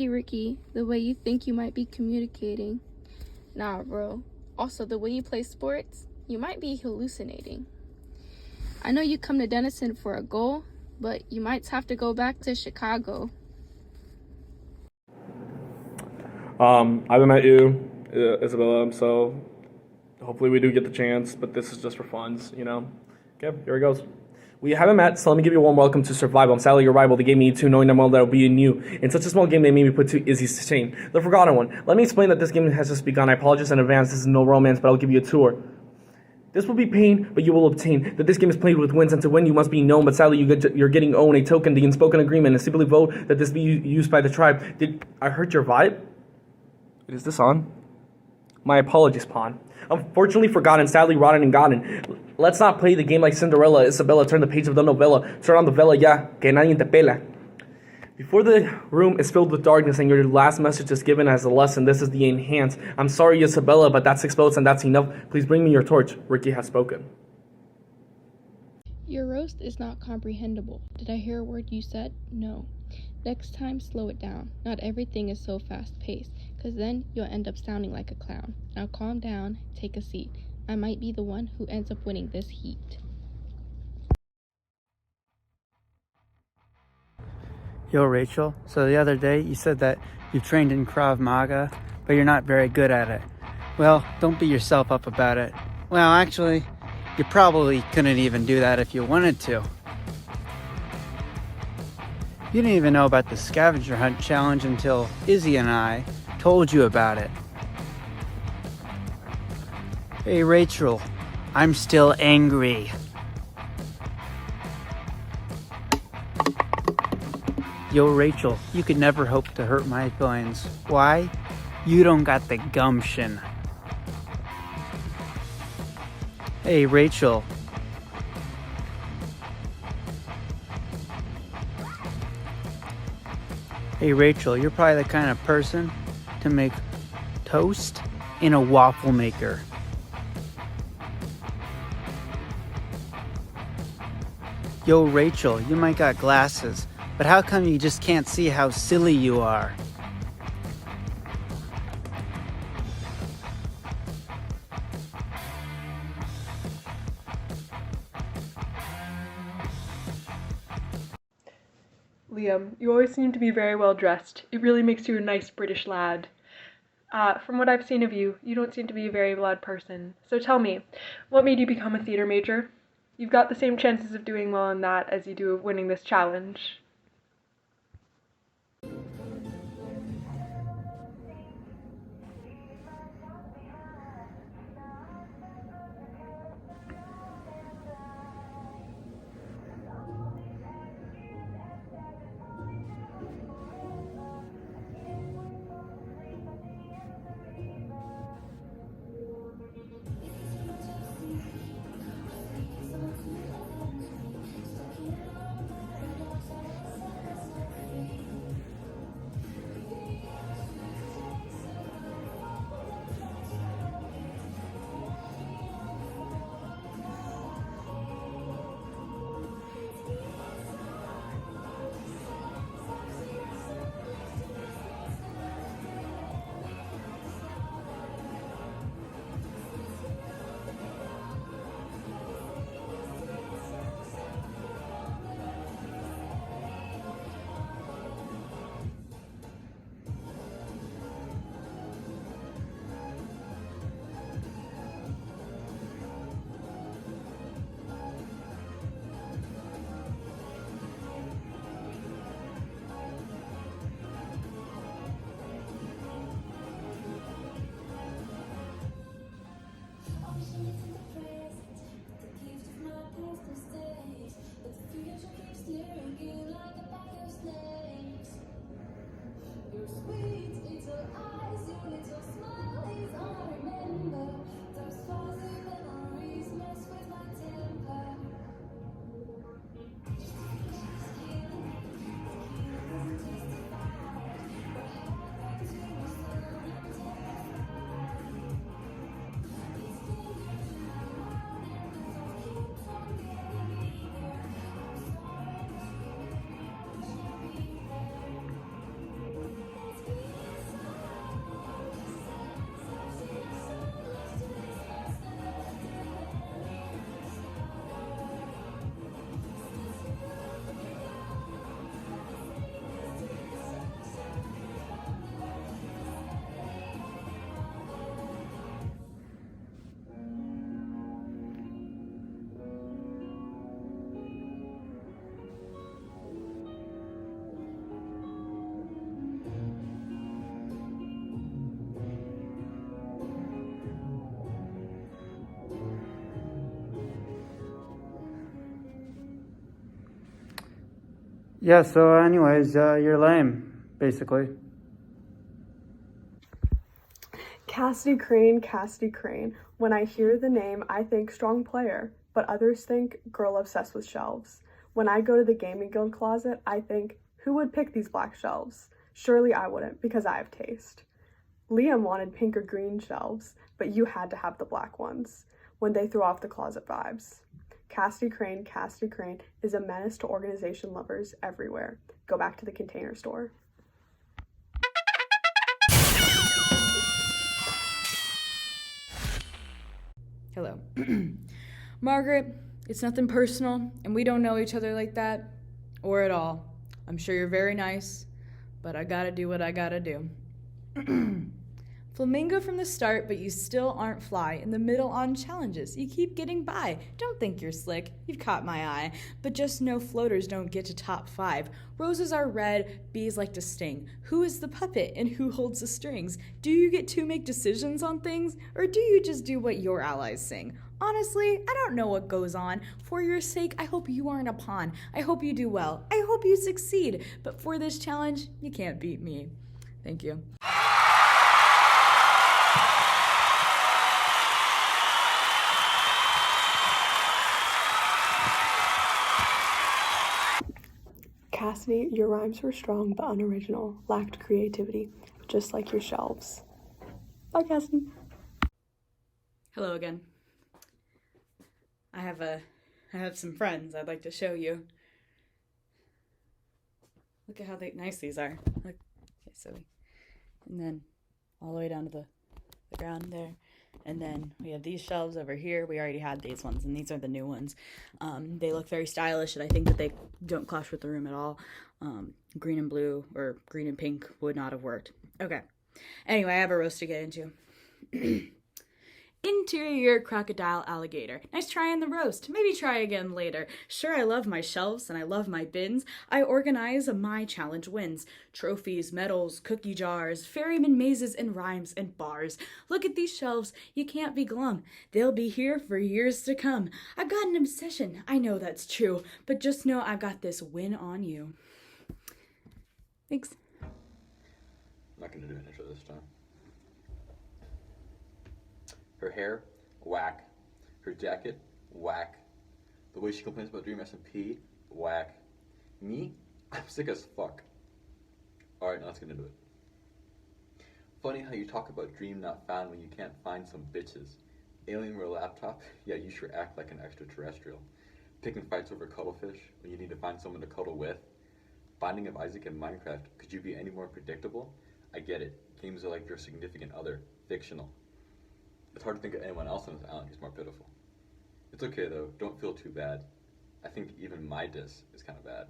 Hey Ricky, the way you think you might be communicating. Nah, bro. Also, the way you play sports, you might be hallucinating. I know you come to Denison for a goal, but you might have to go back to Chicago. I haven't met you, Isabella, so hopefully we do get the chance, but this is just for funds, you know? Okay, here it goes. We haven't met, so let me give you a warm welcome to Survival. I'm sadly your rival. They gave me two, knowing them well that I'll be new. In such a small game, they made me put two Izzy's to shame. The Forgotten One. Let me explain that this game has just begun. I apologize in advance. This is no romance, but I'll give you a tour. This will be pain, but you will obtain. That this game is played with wins, and to win you must be known. But sadly, you're getting owned. A token, the unspoken agreement, and simply vote that this be used by the tribe. Did I hurt your vibe? Is this on? My apologies, Pawn. Unfortunately forgotten, sadly rotten and gotten. Let's not play the game like Cinderella. Isabella, turn the page of the novella. Turn on the vela, ya, que nadie te pela. Before the room is filled with darkness and your last message is given as a lesson, this is the enhance. I'm sorry, Isabella, but that's exposed and that's enough. Please bring me your torch. Ricky has spoken. Your roast is not comprehensible. Did I hear a word you said? No. Next time, slow it down. Not everything is so fast-paced, because then you'll end up sounding like a clown. Now calm down, take a seat. I might be the one who ends up winning this heat. Yo, Rachel, so the other day you said that you trained in Krav Maga, but you're not very good at it. Well, don't beat yourself up about it. Well, actually, you probably couldn't even do that if you wanted to. You didn't even know about the scavenger hunt challenge until Izzy and I told you about it. Hey, Rachel, I'm still angry. Yo, Rachel, you could never hope to hurt my feelings. Why? You don't got the gumption. Hey, Rachel. Hey, Rachel, you're probably the kind of person to make toast in a waffle maker. Yo, Rachel, you might got glasses, but how come you just can't see how silly you are? Liam, you always seem to be very well dressed. It really makes you a nice British lad. From what I've seen of you, you don't seem to be a very loud person. So tell me, what made you become a theater major? You've got the same chances of doing well in that as you do of winning this challenge. Yeah, so anyways, you're lame, basically. Cassidy Crane. When I hear the name, I think strong player, but others think girl obsessed with shelves. When I go to the gaming guild closet, I think, who would pick these black shelves? Surely I wouldn't, because I have taste. Liam wanted pink or green shelves, but you had to have the black ones when they threw off the closet vibes. Cassidy Crane is a menace to organization lovers everywhere. Go back to the Container Store. Hello. Margaret, it's nothing personal, and we don't know each other like that, or at all. I'm sure you're very nice, but I gotta do what I gotta do. Flamingo from the start, but you still aren't fly. In the middle on challenges, you keep getting by. Don't think you're slick, you've caught my eye. But just know floaters don't get to top 5. Roses are red, bees like to sting. Who is the puppet and who holds the strings? Do you get to make decisions on things? Or do you just do what your allies sing? Honestly, I don't know what goes on. For your sake, I hope you aren't a pawn. I hope you do well. I hope you succeed. But for this challenge, you can't beat me. Thank you. Cassidy, your rhymes were strong but unoriginal, lacked creativity, just like your shelves. Bye, Cassidy. Hello again. I have some friends I'd like to show you. Look at how nice these are. Look, okay, so and then all the way down to the ground there. And then we have these shelves over here. We already had these ones, and these are the new ones. They look very stylish, and I think that they don't clash with the room at all. Green and blue, or green and pink, would not have worked. Okay. Anyway, I have a roast to get into. Interior crocodile alligator. Nice try in the roast. Maybe try again later. Sure, I love my shelves and I love my bins. I organize my challenge wins. Trophies, medals, cookie jars, ferryman mazes and rhymes and bars. Look at these shelves. You can't be glum. They'll be here for years to come. I've got an obsession. I know that's true. But just know I've got this win on you. Thanks. I'm not going to do an intro this time. Her hair, whack. Her jacket, whack. The way she complains about Dream S&P, whack. Me, I'm sick as fuck. Alright, now let's get into it. Funny how you talk about Dream not found when you can't find some bitches. Alienware laptop, yeah, you sure act like an extraterrestrial. Picking fights over cuddlefish when you need to find someone to cuddle with. Binding of Isaac in Minecraft, could you be any more predictable? I get it. Games are like your significant other, fictional. It's hard to think of anyone else on this island who's more pitiful. It's okay though, don't feel too bad. I think even my diss is kind of bad.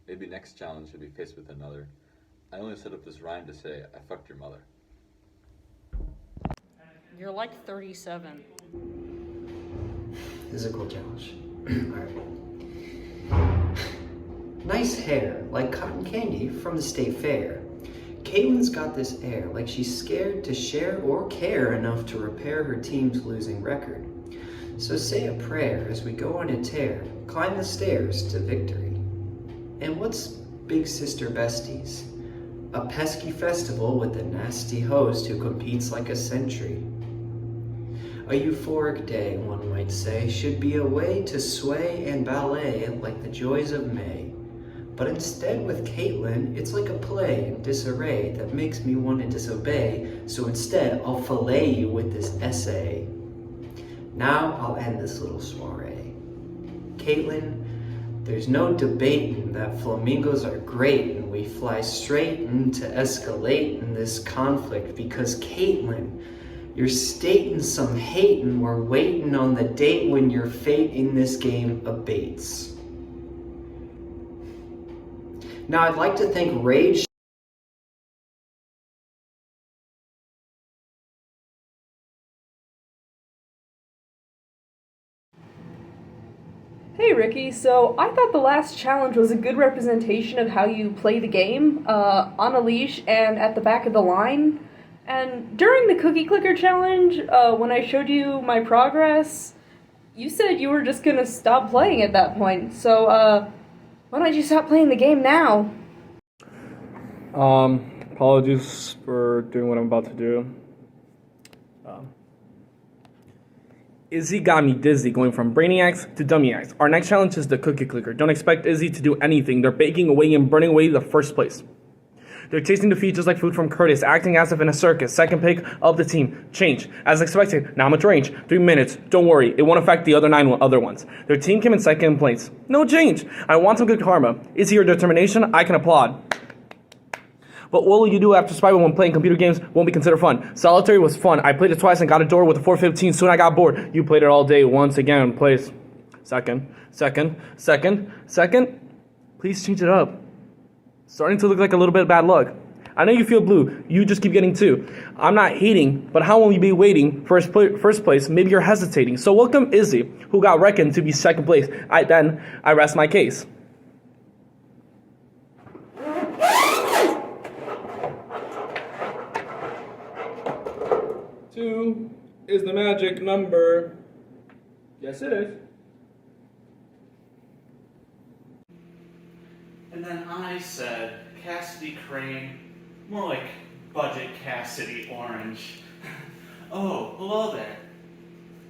Maybe next challenge you'll be faced with another. I only set up this rhyme to say, I fucked your mother. You're like 37. This is a cool challenge. Alright. Nice hair, like cotton candy from the state fair. Caitlin's got this air, like she's scared to share or care enough to repair her team's losing record. So say a prayer as we go on a tear, climb the stairs to victory. And what's Big Sister Besties? A pesky festival with a nasty host who competes like a sentry. A euphoric day, one might say, should be a way to sway and ballet like the joys of May. But instead with Caitlin, it's like a play in disarray that makes me want to disobey, so instead I'll fillet you with this essay. Now I'll end this little soiree. Caitlin, there's no debating that flamingos are great and we fly straight into escalating this conflict because Caitlin, you're stating some hatin', we're waiting on the date when your fate in this game abates. Now I'd like to thank Rage. Hey Ricky, so I thought the last challenge was a good representation of how you play the game, on a leash and at the back of the line. And during the cookie clicker challenge, when I showed you my progress, you said you were just gonna stop playing at that point. So, Why don't you stop playing the game now? Apologies for doing what I'm about to do. Izzy got me dizzy going from brainiacs to dummiacs. Our next challenge is the cookie clicker. Don't expect Izzy to do anything. They're baking away and burning away the first place. They're tasting defeat just like food from Curtis, acting as if in a circus. Second pick of the team. Change. As expected, not much range. 3 minutes. Don't worry, it won't affect the other 9 other ones. Their team came in second place. No change. I want some good karma. Izzy, your determination, I can applaud. But what will you do after survival when playing computer games won't be considered fun? Solitary was fun. I played it twice and got a door with a 415. Soon I got bored. You played it all day. Once again, place. Second. Please change it up. Starting to look like a little bit of bad luck. I know you feel blue. You just keep getting 2. I'm not hating, but how will you be waiting for first place? Maybe you're hesitating. So welcome Izzy, who got reckoned to be second place. I rest my case. Two is the magic number. Yes, it is. And then I said, Cassidy Crane, more like Budget Cassidy Orange. Oh, hello there.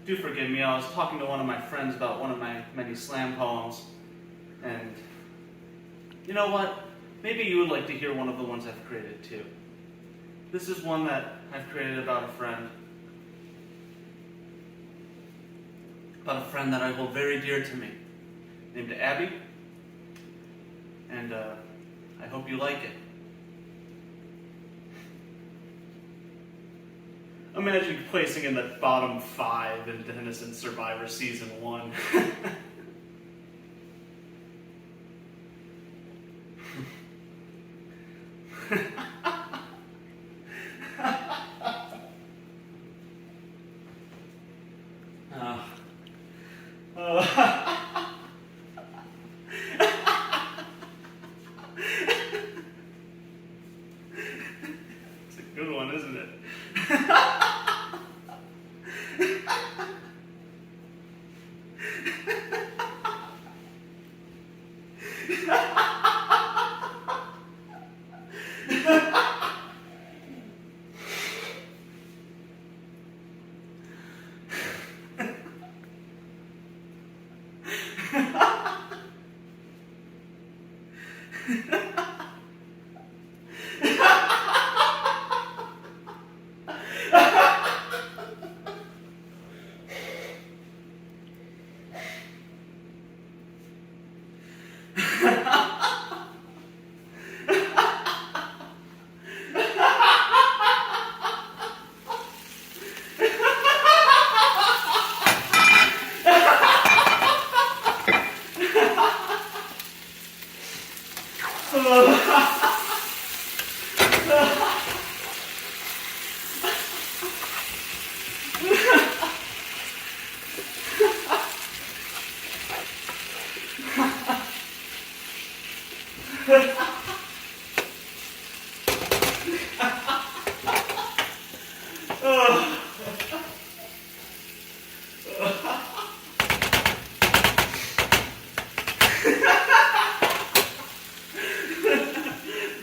Do forgive me, I was talking to one of my friends about one of my many slam poems, and you know what? Maybe you would like to hear one of the ones I've created too. This is one that I've created about a friend that I hold very dear to me, named Abby, and I hope you like it. Imagine placing in the bottom 5 in Denison Survivor Season 1. It's a good one, isn't it?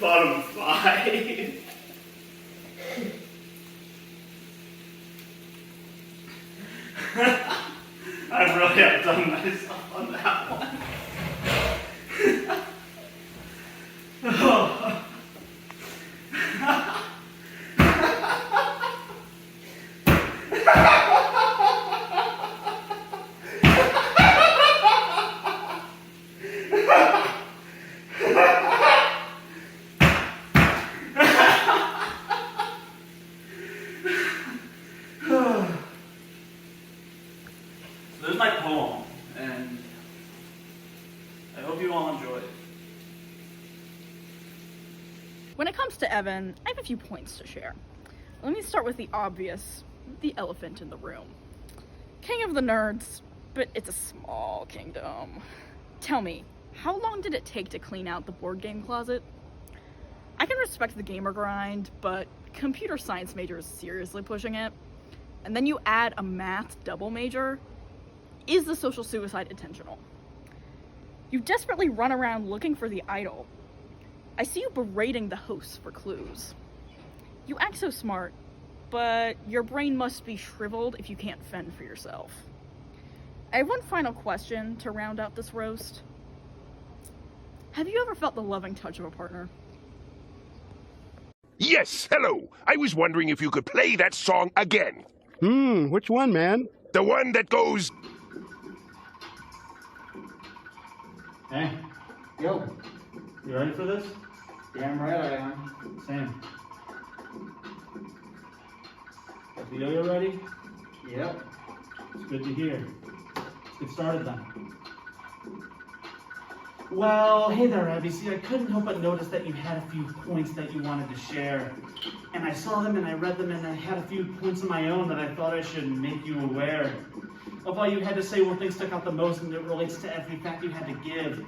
Bottom 5. I really outdone myself on that one. Oh. There's my poem, and I hope you all enjoy it. When it comes to Evan, I have a few points to share. Let me start with the obvious, the elephant in the room. King of the nerds, but it's a small kingdom. Tell me, how long did it take to clean out the board game closet? I can respect the gamer grind, but computer science major is seriously pushing it. And then you add a math double major. Is the social suicide intentional? You desperately run around looking for the idol. I see you berating the hosts for clues. You act so smart, but your brain must be shriveled if you can't fend for yourself. I have one final question to round out this roast. Have you ever felt the loving touch of a partner? Yes, hello. I was wondering if you could play that song again. Which one, man? The one that goes... Hey. Yo. You ready for this? Damn right I am. Same. Vito, you ready? Yep. It's good to hear. Let's get started then. Well, hey there, Abby. See, I couldn't help but notice that you had a few points that you wanted to share. And I saw them and I read them and I had a few points of my own that I thought I should make you aware of. All you had to say were things stuck out the most, and it relates to every fact you had to give.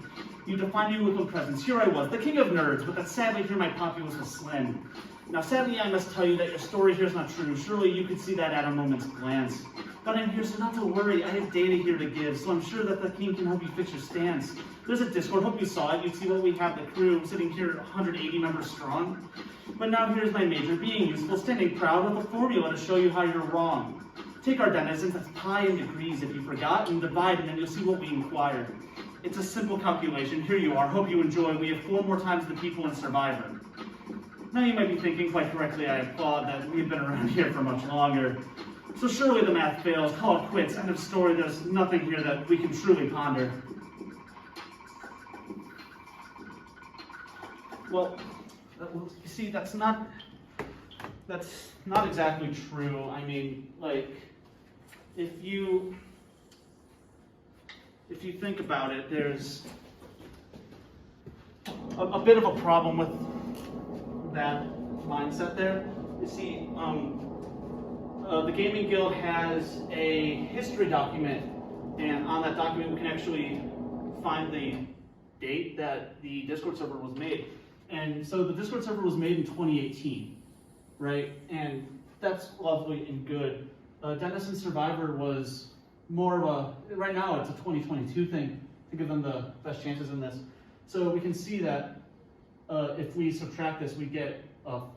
You defined you with a presence. Here I was, the king of nerds, but that sadly here my populace was slim. Now sadly I must tell you that your story here is not true. Surely you could see that at a moment's glance. But I'm here, so not to worry, I have data here to give, so I'm sure that the king can help you fix your stance. There's a Discord, hope you saw it. You'd see what we have, the crew, sitting here 180 members strong. But now here's my major, being useful, standing proud with a formula to show you how you're wrong. Take our denizens, that's pi in degrees if you forgot, and divide, and then you'll see what we inquire. It's a simple calculation. Here you are, hope you enjoy. We have 4 more times the people in Survivor. Now you might be thinking, quite correctly, I applaud that we've been around here for much longer. So surely the math fails, call it quits, end of story, there's nothing here that we can truly ponder. Well, you see, that's not exactly true. I mean, like, if you think about it, there's a bit of a problem with that mindset there. You see, the Gaming Guild has a history document, and on that document we can actually find the date that the Discord server was made. And so the Discord server was made in 2018, right? And that's lovely and good. Denison Survivor was more of a, right now it's a 2022 thing to give them the best chances in this. So we can see that if we subtract this, we get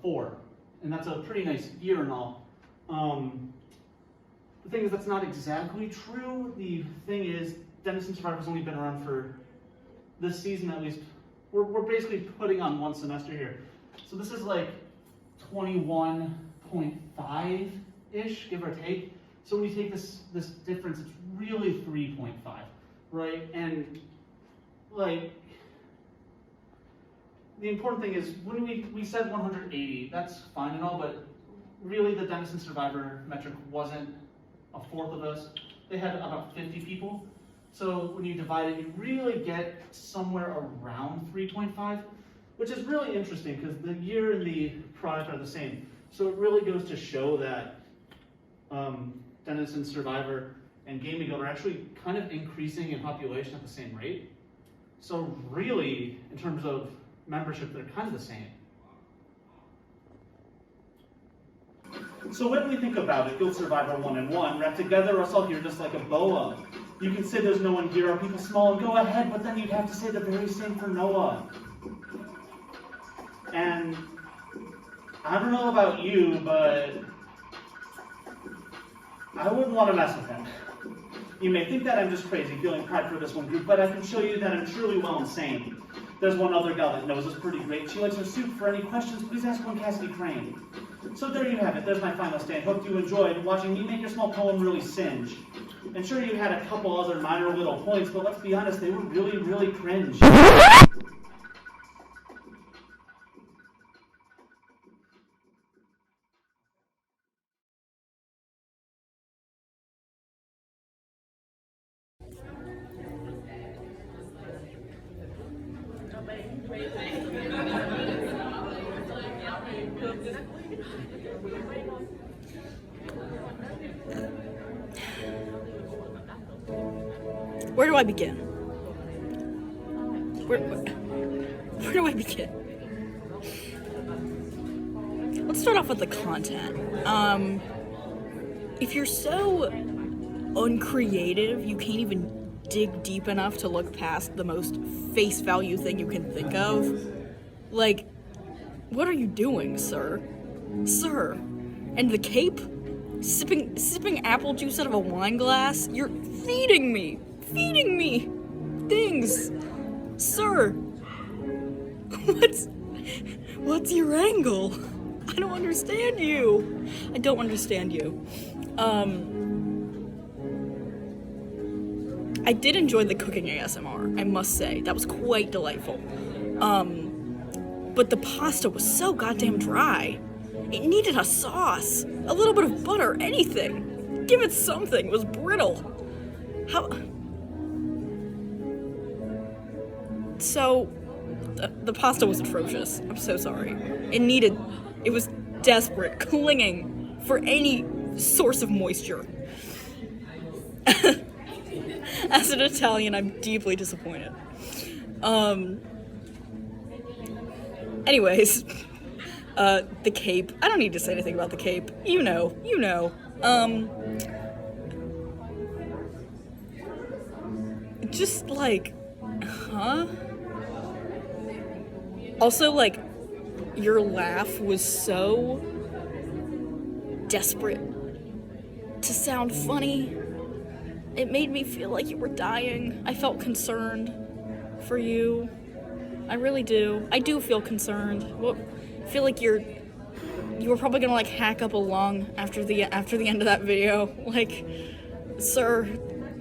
4. And that's a pretty nice year and all. The thing is, that's not exactly true. The thing is, Denison Survivor's only been around for this season at least. We're basically putting on 1 semester here. So this is like 21.5-ish, give or take. So when you take this difference, it's really 3.5, right? And like, the important thing is, when we said 180, that's fine and all, but really the Denison Survivor metric wasn't a fourth of us. They had about 50 people. So when you divide it, you really get somewhere around 3.5, which is really interesting because the year and the product are the same. So it really goes to show that Denison Survivor and Gaming Guild are actually kind of increasing in population at the same rate. So really, in terms of membership, they're kind of the same. So when we think about it, Guild Survivor 1 and 1, wrapped together us all here just like a boa. You can say there's no one here, are people small, and go ahead, but then you'd have to say the very same for Noah. And I don't know about you, but I wouldn't want to mess with him. You may think that I'm just crazy, feeling pride for this one group, but I can show you that I'm truly well insane. There's one other gal that knows us pretty great. She likes her soup. For any questions, please ask one Cassidy Crane. So there you have it. There's my final stand. Hope you enjoyed watching me make your small poem really singe. And sure, you had a couple other minor little points, but let's be honest, they were really, really cringe. Where do I begin? Where do I begin? Let's start off with the content. If you're so uncreative, you can't even dig deep enough to look past the most face value thing you can think of? Like, what are you doing, sir? Sir. And the cape? Sipping apple juice out of a wine glass? You're feeding me things. Sir. What's your angle? I don't understand you. I don't understand you. I did enjoy the cooking ASMR, I must say. That was quite delightful. But the pasta was so goddamn dry. It needed a sauce, a little bit of butter, anything. Give it something. It was brittle. How? So, the pasta was atrocious. I'm so sorry. It was desperate, clinging for any source of moisture. As an Italian, I'm deeply disappointed. Anyways, the cape. I don't need to say anything about the cape. You know. Just like, huh? Also, like, your laugh was so desperate to sound funny. It made me feel like you were dying. I felt concerned for you. I really do. I do feel concerned. Well, I feel like you were probably gonna like hack up a lung after the end of that video. Like, sir,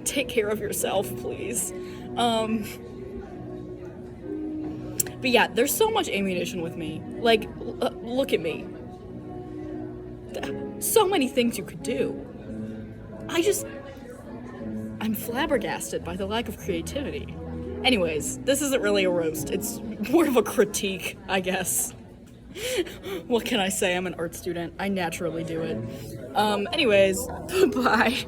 take care of yourself, please. But yeah, there's so much ammunition with me. Like, look at me. So many things you could do. I'm flabbergasted by the lack of creativity. Anyways, this isn't really a roast. It's more of a critique, I guess. What can I say? I'm an art student. I naturally do it. Anyways, bye.